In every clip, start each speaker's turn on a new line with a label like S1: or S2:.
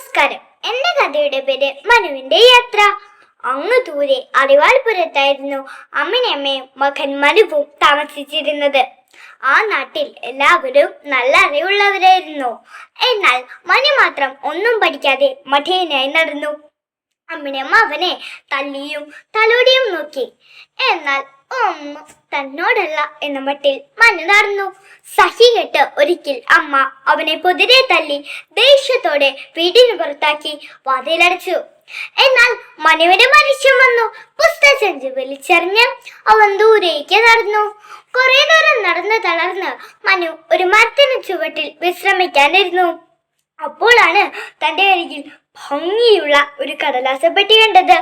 S1: നമസ്കാരം. എന്റെ കഥയുടെ പേര് മനുവിന്റെ യാത്ര. അങ്ങ് ദൂരെ അറിവാൾപുരത്തായിരുന്നു അമ്മയും മകൻ മനുവും താമസിച്ചിരുന്നത്. ആ നാട്ടിൽ എല്ലാവരും നല്ല അറിവുള്ളവരായിരുന്നു. എന്നാൽ മനു മാത്രം ഒന്നും പഠിക്കാതെ മഠേനായി നടന്നു. അമ്മ അവനെ തല്ലിയും തലോടിയും നോക്കി. എന്നാൽ ഒന്നും തന്നോടല്ല എന്ന മട്ടിൽ മനു നടന്നു. സഹികെട്ട് ഒരിക്കൽ അമ്മ അവനെ പൊതിരെ തല്ലി ദേഷ്യത്തോടെ വീടിന് പുറത്താക്കി വാതിലടച്ചു. എന്നാൽ മനുവിന് മനുഷ്യം വന്നു. പുസ്തകസഞ്ചി വലിച്ചെറിഞ്ഞ് അവൻ ദൂരേക്ക് നടന്നു. കുറെ ദൂരം നടന്ന് തളർന്ന് മനു ഒരു മരത്തിന് ചുവട്ടിൽ വിശ്രമിക്കാനിരുന്നു. അപ്പോഴാണ് തന്റെ അരികിൽ ഭംഗിയുള്ള ഒരു കടലാസപ്പെട്ടി കണ്ടത്.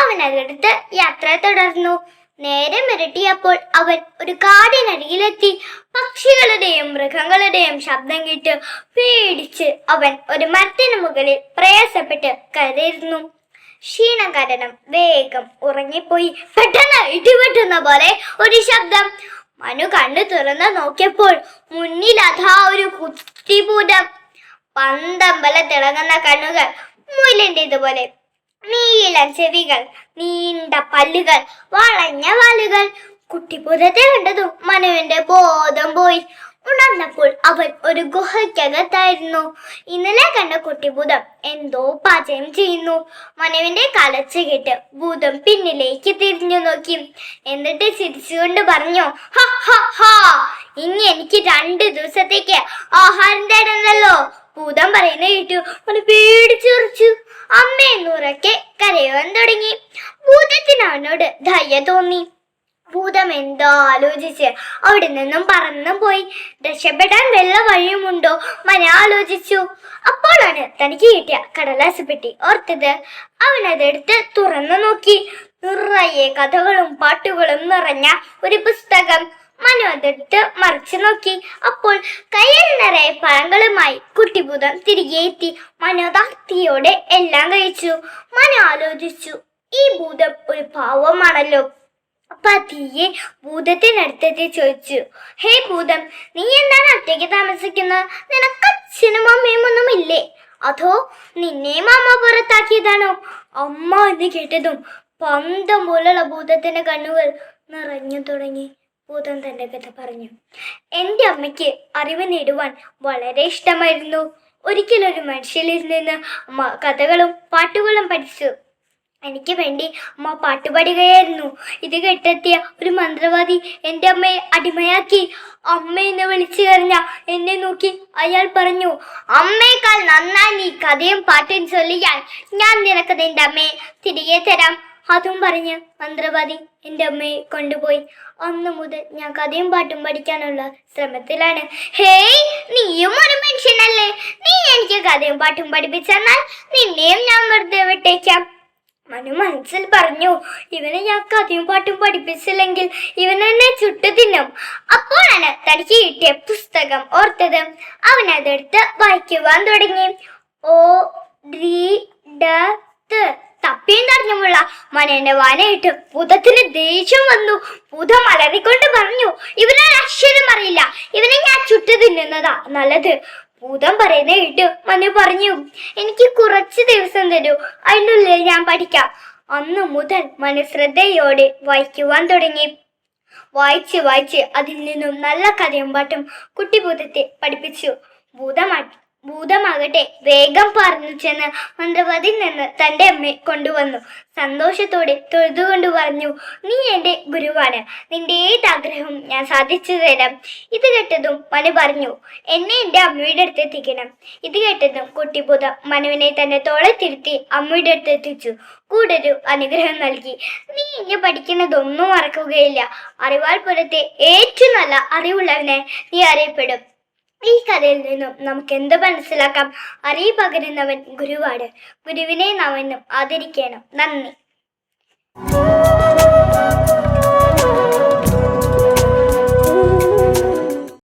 S1: അവൻ അതെടുത്ത് യാത്ര തുടർന്നു. നേരം ഇരട്ടിയപ്പോൾ അവൻ ഒരു കാടിനരികിലെത്തി. പക്ഷികളുടെയും മൃഗങ്ങളുടെയും ശബ്ദം കേട്ട് പേടിച്ച് അവൻ ഒരു മരത്തിന് മുകളിൽ പ്രയാസപ്പെട്ട് കയറിയിരുന്നു. ക്ഷീണം കാരണം വേഗം ഉറങ്ങിപ്പോയി. പെട്ടെന്ന് ഇടിവെട്ടുന്ന പോലെ ഒരു ശബ്ദം. മനു കണ്ണു തുറന്ന് നോക്കിയപ്പോൾ മുന്നിൽ അതാ ഒരു കുട്ടിഭൂതം. പന്തമ്പല തിളങ്ങുന്ന കണ്ണുകൾ, മുയലിൻ്റെതുപോലെ നീളൻ ചെവികൾ, നീണ്ട പല്ലുകൾ, വളഞ്ഞ വാലുകൾ. കുട്ടിഭൂതത്തെ കണ്ടതും മനുവിന്റെ ബോധം പോയി. ഉണർന്നപ്പോൾ അവൻ ഒരു ഗുഹയ്ക്കകത്തായിരുന്നു. ഇന്നലെ കണ്ട കുട്ടിഭൂതം എന്തോ പാചകം ചെയ്യുന്നു. മനുവിന്റെ കലച്ച് കേട്ട് ഭൂതം പിന്നിലേക്ക് തിരിഞ്ഞു നോക്കി. എന്നിട്ട് ചിരിച്ചുകൊണ്ട് പറഞ്ഞു, ഹ ഹ ഹാ, ഇനി എനിക്ക് 2 ദിവസത്തേക്ക് ആഹാരം തരുന്നല്ലോ. ഭൂതം പറയുന്ന കേട്ടു അവന് പേടിച്ചുറച്ചു. അമ്മയെന്നുറക്കെ കരയാൻ തുടങ്ങി. ഭൂതത്തിന് അവനോട് ധൈര്യം തോന്നി. ഭൂതം എന്തോ ആലോചിച്ച് അവിടെ നിന്നും പറന്നു പോയി. രക്ഷപ്പെടാൻ വല്ല വഴിയുമുണ്ടോ മന ആലോചിച്ചു. അപ്പോഴാണ് തനിക്ക് കിട്ടിയ കടലാസ് പെട്ടി ഓർത്തത്. അവനതെടുത്ത് തുറന്നു നോക്കി. നിറയെ കഥകളും പാട്ടുകളും നിറഞ്ഞ ഒരു പുസ്തകം. മനു അതെടുത്ത് മറിച്ചു നോക്കി. അപ്പോൾ കയ്യിൽ നിറയെ പഴങ്ങളുമായി കുട്ടിഭൂതം തിരികെ എത്തി. മനോദാർത്തിയോടെ എല്ലാം കഴിച്ചു. മനു ആലോചിച്ചു, ഈ ഭൂതം ഒരു പാവമാണല്ലോ. പതിയെ ഭൂതത്തിനടുത്തെത്തി ചോദിച്ചു, ഹേ ഭൂതം, നീ എന്താണ് ഒറ്റയ്ക്ക് താമസിക്കുന്നത്? നിനക്ക് അച്ഛനും അമ്മയും ഒന്നും ഇല്ലേ? അതോ നിന്നെയും അമ്മ പുറത്താക്കിയതാണോ? അമ്മ എന്ന് കേട്ടതും പന്തം പോലുള്ള ഭൂതത്തിന്റെ കണ്ണുകൾ നിറഞ്ഞു തുടങ്ങി. ഭൂതം തന്റെ കഥ പറഞ്ഞു. എൻ്റെ അമ്മയ്ക്ക് അറിവ് നേടുവാൻ വളരെ ഇഷ്ടമായിരുന്നു. ഒരിക്കലൊരു മനുഷ്യനിൽ നിന്ന് അമ്മ കഥകളും പാട്ടുകളും പഠിച്ചു. എനിക്ക് വേണ്ടി അമ്മ പാട്ടുപാടുകയായിരുന്നു. ഇത് കേട്ടെത്തിയ ഒരു മന്ത്രവാദി എൻ്റെ അമ്മയെ അടിമയാക്കി. അമ്മ എന്ന് വിളിച്ചു കരഞ്ഞ എന്നെ നോക്കി അയാൾ പറഞ്ഞു, അമ്മയേക്കാൾ നന്നായി നീ കഥയും പാട്ടും ചൊല്ലിയാൽ ഞാൻ നിനക്ക് നിന്റെ അമ്മയെ തിരികെ തരാം. അതും പറഞ്ഞ് മന്ത്രവാദി എൻ്റെ അമ്മയെ കൊണ്ടുപോയി. അന്നു മുതൽ ഞാൻ കഥയും പാട്ടും പഠിക്കാനുള്ള ശ്രമത്തിലാണ്. ഹേയ്, നീയും ഒരു മനുഷ്യനല്ലേ? നീ എനിക്ക് കഥയും പാട്ടും പഠിപ്പിച്ചെന്നാൽ നിന്നെയും ഞാൻ വെറുതെ വിട്ടേക്കാം. മനു മനസ്സിൽ പറഞ്ഞു, ഇവനെ ഞാൻ കഥയും പാട്ടും പഠിപ്പിച്ചില്ലെങ്കിൽ ഇവൻ എന്നെ ചുട്ടു തിന്നും. അപ്പോഴാണ് തനിക്ക് കിട്ടിയ പുസ്തകം ഓർത്തത്. അവൻ അതെടുത്ത് വായിക്കുവാൻ തുടങ്ങി. ഓ ഡി ഡ ത് തപ്പിയും തടഞ്ഞുമുള്ള മനന്റെ വാനയിട്ട് ഭൂതത്തിന് ദേഷ്യം വന്നു. ഭൂതം അലറിക്കൊണ്ട് പറഞ്ഞു, ഇവനൊരു അക്ഷരം അറിയില്ല, ഇവനെ ഞാൻ ചുട്ടു തിന്നുന്നതാ നല്ലത്. ഭൂതം പറയുന്ന കേട്ടു മനു പറഞ്ഞു, എനിക്ക് കുറച്ച് ദിവസം തരൂ, അതിനുള്ളിൽ ഞാൻ പഠിക്കാം. അന്നു മുതൽ മനു ശ്രദ്ധയോടെ വായിക്കുവാൻ തുടങ്ങി. വായിച്ച് അതിൽ നിന്നും നല്ല കഥയും പാട്ടും കുട്ടിഭൂതത്തെ പഠിപ്പിച്ചു. ഭൂതമാകട്ടെ വേഗം പറന്നു ചെന്ന് മന്ത്രവാദിയിൽ നിന്ന് തൻ്റെ അമ്മയെ കൊണ്ടുവന്നു. സന്തോഷത്തോടെ തൊഴുതുകൊണ്ട് പറഞ്ഞു, നീ എൻ്റെ ഗുരുവാണ്, നിന്റെ ഏത് ആഗ്രഹവും ഞാൻ സാധിച്ചു തരാം. ഇത് കേട്ടതും മനു പറഞ്ഞു, എന്നെ എൻ്റെ അമ്മയുടെ അടുത്ത് എത്തിക്കണം. ഇത് കേട്ടതും കുട്ടിഭൂതം മനുവിനെ തന്റെ തോളത്തിരുത്തി അമ്മയുടെ അടുത്ത് എത്തിച്ചു. കൂടൊരു അനുഗ്രഹം നൽകി. നീ ഇനി പഠിക്കുന്നതൊന്നും മറക്കുകയില്ല. അറിവാൾപുരത്തെ ഏറ്റവും നല്ല അറിവുള്ളവനെ നീ അറിയപ്പെടും. ഈ കഥയിൽ നിന്നും നമുക്ക് എന്ത് മനസ്സിലാക്കാം? അറിവ് പകരുന്നവൻ ഗുരുവാണ്. ഗുരുവിനെ നാം എന്നും ആദരിക്കണം. നന്ദി.